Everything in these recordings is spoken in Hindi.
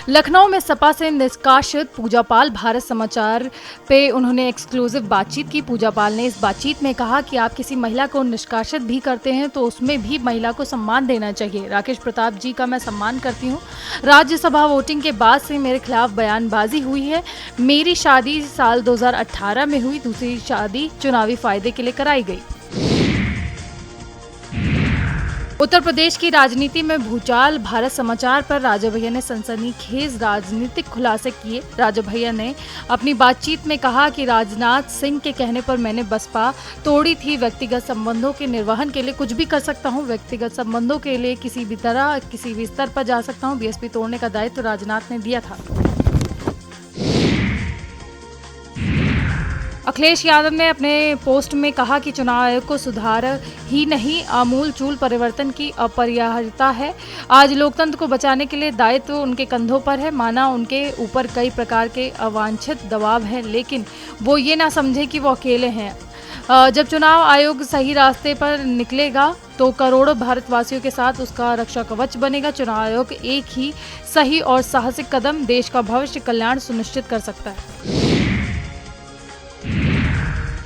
लखनऊ में सपा से निष्कासित पूजा पाल भारत समाचार पे उन्होंने एक्सक्लूसिव बातचीत की। पूजा पाल ने इस बातचीत में कहा कि आप किसी महिला को निष्कासित भी करते हैं तो उसमें भी महिला को सम्मान देना चाहिए। राकेश प्रताप जी का मैं सम्मान करती हूँ। राज्यसभा वोटिंग के बाद से मेरे खिलाफ बयानबाजी हुई है। मेरी शादी साल 2018 में हुई, दूसरी शादी चुनावी फायदे के लिए कराई गई। उत्तर प्रदेश की राजनीति में भूचाल, भारत समाचार पर राजा भैया ने सनसनीखेज राजनीतिक खुलासे किए। राजा भैया ने अपनी बातचीत में कहा कि राजनाथ सिंह के कहने पर मैंने बसपा तोड़ी थी। व्यक्तिगत संबंधों के निर्वहन के लिए कुछ भी कर सकता हूं, व्यक्तिगत संबंधों के लिए किसी भी तरह किसी भी स्तर पर जा सकता हूं। बीएसपी तोड़ने का दायित्व राजनाथ ने दिया था। अखिलेश यादव ने अपने पोस्ट में कहा कि चुनाव आयोग को सुधार ही नहीं, आमूल चूल परिवर्तन की अपरिहार्यता है। आज लोकतंत्र को बचाने के लिए दायित्व उनके कंधों पर है। माना उनके ऊपर कई प्रकार के अवांछित दबाव हैं, लेकिन वो ये ना समझे कि वो अकेले हैं। जब चुनाव आयोग सही रास्ते पर निकलेगा तो करोड़ों भारतवासियों के साथ उसका रक्षा कवच बनेगा। चुनाव आयोग एक ही सही और साहसिक कदम देश का भविष्य कल्याण सुनिश्चित कर सकता है।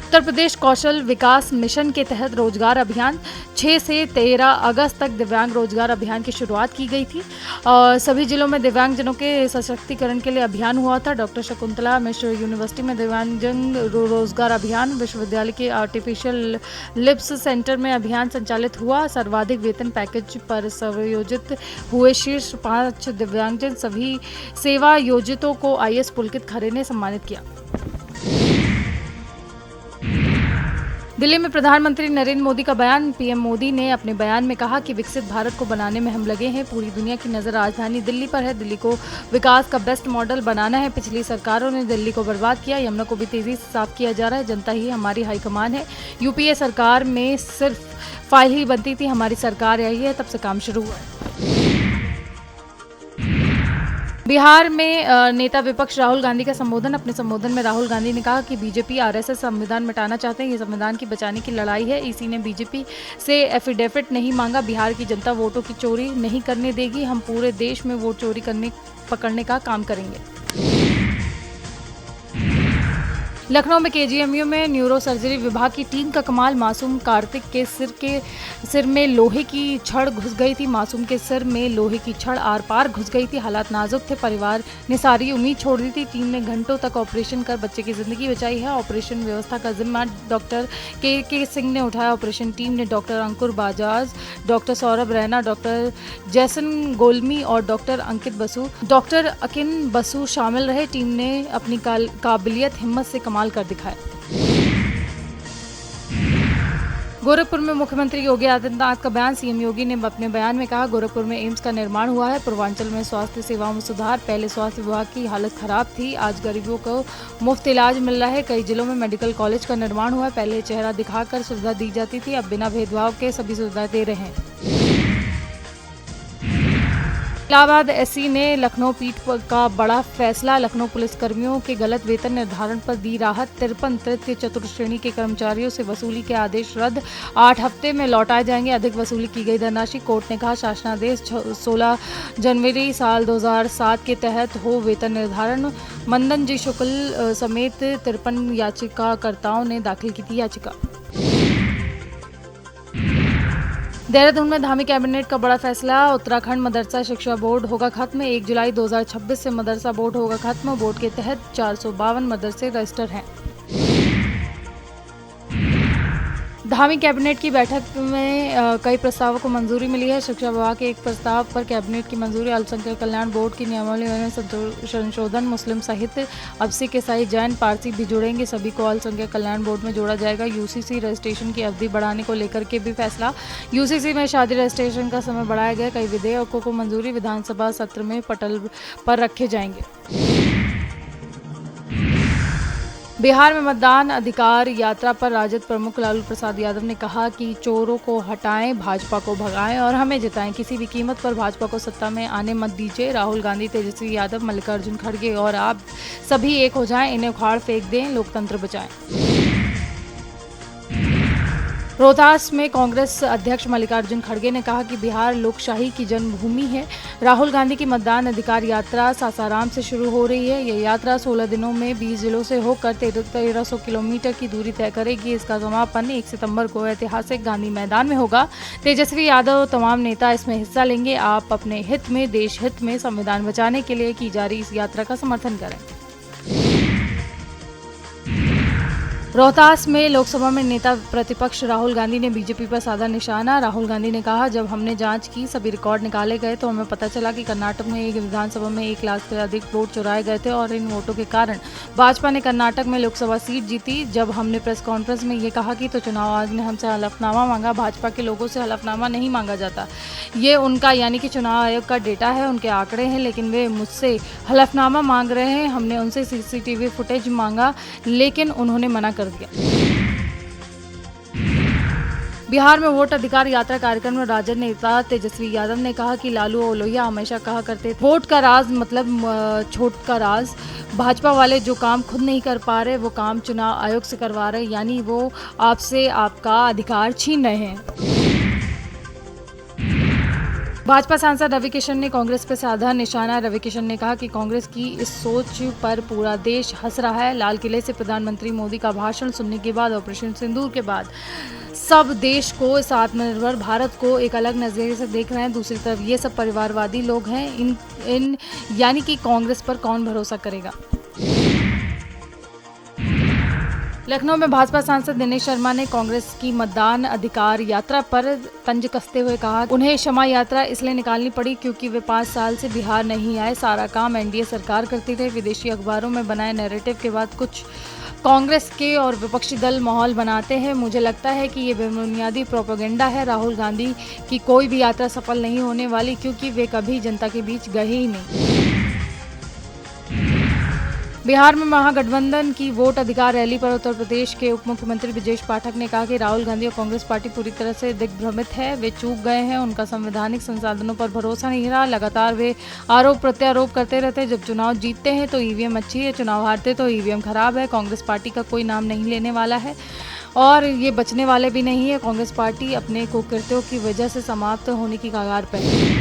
उत्तर प्रदेश कौशल विकास मिशन के तहत रोजगार अभियान 6 से 13 अगस्त तक दिव्यांग रोजगार अभियान की शुरुआत की गई थी और सभी जिलों में दिव्यांगजनों के सशक्तिकरण के लिए अभियान हुआ था। डॉक्टर शकुंतला मिश्र यूनिवर्सिटी में दिव्यांगजन रोजगार अभियान, विश्वविद्यालय के आर्टिफिशियल लिप्स सेंटर में अभियान संचालित हुआ। सर्वाधिक वेतन पैकेज पर समायोजित हुए शीर्ष 5 दिव्यांगजन सभी सेवा योजितों को IAS पुलकित खरे ने सम्मानित किया। दिल्ली में प्रधानमंत्री नरेंद्र मोदी का बयान। पीएम मोदी ने अपने बयान में कहा कि विकसित भारत को बनाने में हम लगे हैं। पूरी दुनिया की नजर राजधानी दिल्ली पर है। दिल्ली को विकास का बेस्ट मॉडल बनाना है। पिछली सरकारों ने दिल्ली को बर्बाद किया। यमुना को भी तेजी से साफ किया जा रहा है। जनता ही हमारी हाईकमान है। यूपीए सरकार में सिर्फ फाइल ही बनती थी, हमारी सरकार आई है, तब से काम शुरू हुआ है। बिहार में नेता विपक्ष राहुल गांधी का संबोधन। अपने संबोधन में राहुल गांधी ने कहा कि बीजेपी आरएसएस संविधान मिटाना चाहते हैं। ये संविधान की बचाने की लड़ाई है। इसी ने बीजेपी से एफिडेविट नहीं मांगा। बिहार की जनता वोटों की चोरी नहीं करने देगी। हम पूरे देश में वोट चोरी पकड़ने का काम करेंगे। लखनऊ में केजीएमयू में न्यूरो सर्जरी विभाग की टीम का कमाल। मासूम कार्तिक के सिर में लोहे की छड़ घुस गई थी। मासूम के सिर में लोहे की छड़ आर पार घुस गई थी। हालात नाजुक थे। परिवार ने सारी उम्मीद छोड़ दी थी। टीम ने घंटों तक ऑपरेशन कर बच्चे की जिंदगी बचाई है। ऑपरेशन व्यवस्था का जिम्मा डॉक्टर के सिंह ने उठाया। ऑपरेशन टीम ने डॉक्टर अंकुर बाजाज, डॉक्टर सौरभ रैना, डॉक्टर जैसन गोलमी और डॉक्टर अकिन बसु शामिल रहे। टीम ने अपनी काबिलियत हिम्मत से कमाल कर दिखाया। गोरखपुर में मुख्यमंत्री योगी आदित्यनाथ का बयान। सीएम योगी ने अपने बयान में कहा, गोरखपुर में एम्स का निर्माण हुआ है। पूर्वांचल में स्वास्थ्य सेवाओं में सुधार। पहले स्वास्थ्य विभाग की हालत खराब थी, आज गरीबों को मुफ्त इलाज मिल रहा है। कई जिलों में मेडिकल कॉलेज का निर्माण हुआ है। पहले चेहरा दिखाकर सुविधा दी जाती थी, अब बिना भेदभाव के सभी सुविधाएं दे रहे हैं। इलाहाबाद एससी ने लखनऊ पीठ का बड़ा फैसला। लखनऊ पुलिसकर्मियों के गलत वेतन निर्धारण पर दी राहत। 53 तृतीय चतुर्थ श्रेणी के कर्मचारियों से वसूली के आदेश रद्द, 8 हफ्ते में लौटाए जाएंगे अधिक वसूली की गई धनराशि। कोर्ट ने कहा, शासनादेश 16 जनवरी साल 2007 के तहत हो वेतन निर्धारण। मंदन जी शुक्ल समेत 53 याचिकाकर्ताओं ने दाखिल की थी याचिका। देहरादून में धामी कैबिनेट का बड़ा फैसला। उत्तराखंड मदरसा शिक्षा बोर्ड होगा खत्म। 1 जुलाई 2026 से मदरसा बोर्ड होगा खत्म। बोर्ड के तहत 452 मदरसे रजिस्टर हैं। धामी कैबिनेट की बैठक में कई प्रस्तावों को मंजूरी मिली है। शिक्षा विभाग के एक प्रस्ताव पर कैबिनेट की मंजूरी। अल्पसंख्यक कल्याण बोर्ड की नियमावली में संशोधन। मुस्लिम सहित अब सिख, ईसाई, जैन, पारसी भी जुड़ेंगे। सभी को अल्पसंख्यक कल्याण बोर्ड में जोड़ा जाएगा। यूसीसी रजिस्ट्रेशन की अवधि बढ़ाने को लेकर के भी फैसला। यूसीसी में शादी रजिस्ट्रेशन का समय बढ़ाया गया। कई विधेयकों को मंजूरी। विधानसभा सत्र में पटल पर रखे जाएंगे। बिहार में मतदान अधिकार यात्रा पर राजद प्रमुख लालू प्रसाद यादव ने कहा कि चोरों को हटाएं, भाजपा को भगाएं और हमें जिताएं। किसी भी कीमत पर भाजपा को सत्ता में आने मत दीजिए। राहुल गांधी, तेजस्वी यादव, मल्लिकार्जुन खड़गे और आप सभी एक हो जाएं, इन्हें उखाड़ फेंक दें, लोकतंत्र बचाएं। रोहतास में कांग्रेस अध्यक्ष मल्लिकार्जुन खड़गे ने कहा कि बिहार लोकशाही की जन्मभूमि है। राहुल गांधी की मतदान अधिकार यात्रा सासाराम से शुरू हो रही है। यह यात्रा 16 दिनों में 20 जिलों से होकर 1300 किलोमीटर की दूरी तय करेगी। इसका समापन 1 सितंबर को ऐतिहासिक गांधी मैदान में होगा। तेजस्वी यादव तमाम नेता इसमें हिस्सा लेंगे। आप अपने हित में, देश हित में, संविधान बचाने के लिए की जा रही इस यात्रा का समर्थन करें। रोहतास में लोकसभा में नेता प्रतिपक्ष राहुल गांधी ने बीजेपी पर साधा निशाना। राहुल गांधी ने कहा, जब हमने जांच की, सभी रिकॉर्ड निकाले गए तो हमें पता चला कि कर्नाटक में एक विधानसभा में 1 लाख से अधिक वोट चुराए गए थे और इन वोटों के कारण भाजपा ने कर्नाटक में लोकसभा सीट जीती। जब हमने प्रेस कॉन्फ्रेंस में ये कहा कि तो चुनाव आयोग ने हमसे हलफनामा मांगा। भाजपा के लोगों से हलफनामा नहीं मांगा जाता, ये उनका यानी कि चुनाव आयोग का डेटा है, उनके आंकड़े हैं, लेकिन वे मुझसे हलफनामा मांग रहे हैं। हमने उनसे CCTV फुटेज मांगा, लेकिन उन्होंने मना कर दिया। बिहार में वोट अधिकार यात्रा कार्यक्रम में राजद नेता तेजस्वी यादव ने कहा कि लालू और लोहिया हमेशा कहा करते थे, वोट का राज मतलब छोट का राज। भाजपा वाले जो काम खुद नहीं कर पा रहे, वो काम चुनाव आयोग से करवा रहे, यानी वो आपसे आपका अधिकार छीन रहे हैं। भाजपा सांसद रवि किशन ने कांग्रेस पर साधा निशाना। रवि किशन ने कहा कि कांग्रेस की इस सोच पर पूरा देश हंस रहा है। लाल किले से प्रधानमंत्री मोदी का भाषण सुनने के बाद, ऑपरेशन सिंदूर के बाद सब देश को, इस आत्मनिर्भर भारत को एक अलग नजरिए से देख रहे हैं। दूसरी तरफ ये सब परिवारवादी लोग हैं। इन यानी कि कांग्रेस पर कौन भरोसा करेगा। लखनऊ में भाजपा सांसद दिनेश शर्मा ने कांग्रेस की मतदान अधिकार यात्रा पर तंज कसते हुए कहा, उन्हें क्षमा यात्रा इसलिए निकालनी पड़ी क्योंकि वे 5 साल से बिहार नहीं आए। सारा काम एनडीए सरकार करती रही। विदेशी अखबारों में बनाए नैरेटिव के बाद कुछ कांग्रेस के और विपक्षी दल माहौल बनाते हैं। मुझे लगता है कि ये बेबुनियादी प्रोपेगेंडा है। राहुल गांधी की कोई भी यात्रा सफल नहीं होने वाली क्योंकि वे कभी जनता के बीच गए ही नहीं। बिहार में महागठबंधन की वोट अधिकार रैली पर उत्तर प्रदेश के उप मुख्यमंत्री ब्रजेश पाठक ने कहा कि राहुल गांधी और कांग्रेस पार्टी पूरी तरह से दिग्भ्रमित है। वे चूक गए हैं, उनका संवैधानिक संसाधनों पर भरोसा नहीं रहा। लगातार वे आरोप प्रत्यारोप करते रहते हैं। जब चुनाव जीतते हैं तो ईवीएम अच्छी है, चुनाव हारते तो ईवीएम खराब है। कांग्रेस पार्टी का कोई नाम नहीं लेने वाला है और ये बचने वाले भी नहीं है। कांग्रेस पार्टी अपने कुकृत्यों की वजह से समाप्त होने की कगार पर है।